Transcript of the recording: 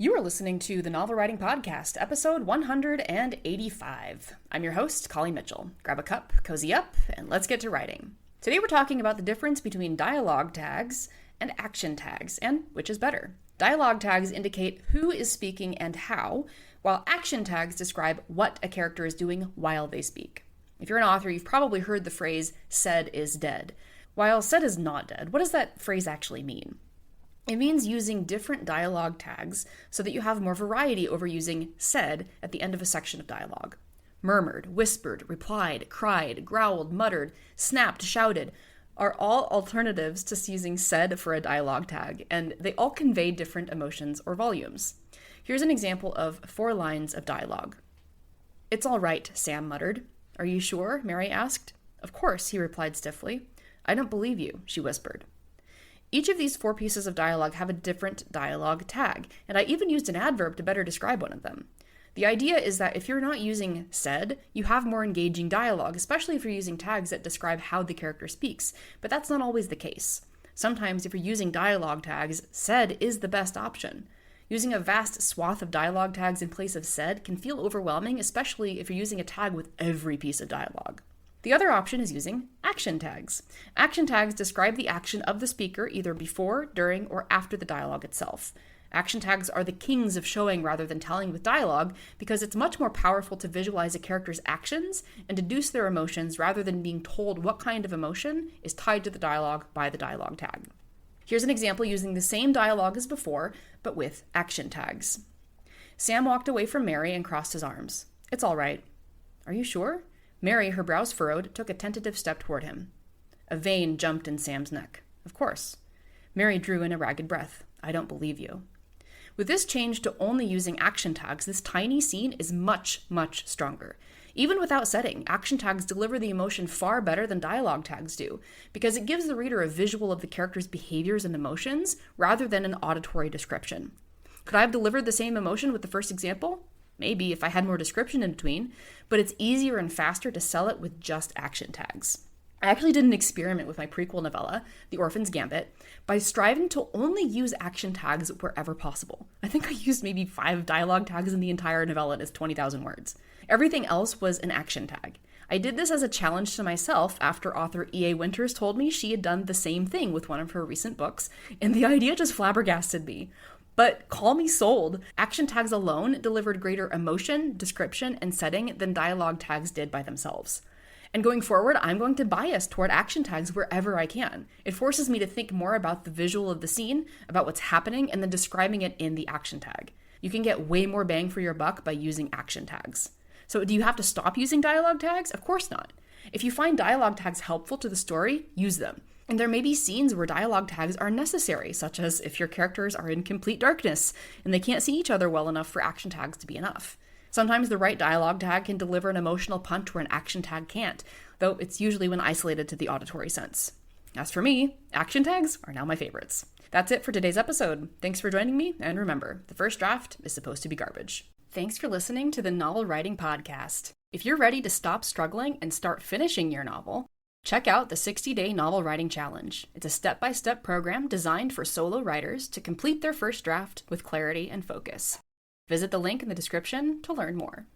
You are listening to the Novel Writing Podcast, episode 185. I'm your host, Colleen Mitchell. Grab a cup, cozy up, and let's get to writing. Today we're talking about the difference between dialogue tags and action tags, and which is better. Dialogue tags indicate who is speaking and how, while action tags describe what a character is doing while they speak. If you're an author, you've probably heard the phrase, said is dead. While said is not dead, what does that phrase actually mean? It means using different dialogue tags so that you have more variety over using said at the end of a section of dialogue. Murmured, whispered, replied, cried, growled, muttered, snapped, shouted are all alternatives to using said for a dialogue tag, and they all convey different emotions or volumes. Here's an example of 4 lines of dialogue. "It's all right," Sam muttered. "Are you sure?" Mary asked. "Of course," he replied stiffly. "I don't believe you," she whispered. Each of these 4 pieces of dialogue have a different dialogue tag, and I even used an adverb to better describe one of them. The idea is that if you're not using said, you have more engaging dialogue, especially if you're using tags that describe how the character speaks, but that's not always the case. Sometimes if you're using dialogue tags, said is the best option. Using a vast swath of dialogue tags in place of said can feel overwhelming, especially if you're using a tag with every piece of dialogue. The other option is using action tags. Action tags describe the action of the speaker either before, during, or after the dialogue itself. Action tags are the kings of showing rather than telling with dialogue because it's much more powerful to visualize a character's actions and deduce their emotions rather than being told what kind of emotion is tied to the dialogue by the dialogue tag. Here's an example using the same dialogue as before, but with action tags. Sam walked away from Mary and crossed his arms. "It's all right." "Are you sure?" Mary, her brows furrowed, took a tentative step toward him. A vein jumped in Sam's neck. "Of course." Mary drew in a ragged breath. "I don't believe you." With this change to only using action tags, this tiny scene is much, much stronger. Even without setting, action tags deliver the emotion far better than dialogue tags do, because it gives the reader a visual of the character's behaviors and emotions rather than an auditory description. Could I have delivered the same emotion with the first example? Maybe if I had more description in between, but it's easier and faster to sell it with just action tags. I actually did an experiment with my prequel novella, The Orphan's Gambit, by striving to only use action tags wherever possible. I think I used maybe 5 dialogue tags in the entire novella and it's 20,000 words. Everything else was an action tag. I did this as a challenge to myself after author E.A. Winters told me she had done the same thing with one of her recent books, and the idea just flabbergasted me. But call me sold. Action tags alone delivered greater emotion, description, and setting than dialogue tags did by themselves. And going forward, I'm going to bias toward action tags wherever I can. It forces me to think more about the visual of the scene, about what's happening, and then describing it in the action tag. You can get way more bang for your buck by using action tags. So do you have to stop using dialogue tags? Of course not. If you find dialogue tags helpful to the story, use them. And there may be scenes where dialogue tags are necessary, such as if your characters are in complete darkness and they can't see each other well enough for action tags to be enough. Sometimes the right dialogue tag can deliver an emotional punch where an action tag can't, though it's usually when isolated to the auditory sense. As for me, action tags are now my favorites. That's it for today's episode. Thanks for joining me, and remember, the first draft is supposed to be garbage. Thanks for listening to the Novel Writing Podcast. If you're ready to stop struggling and start finishing your novel, check out the 60-Day Novel Writing Challenge. It's a step-by-step program designed for solo writers to complete their first draft with clarity and focus. Visit the link in the description to learn more.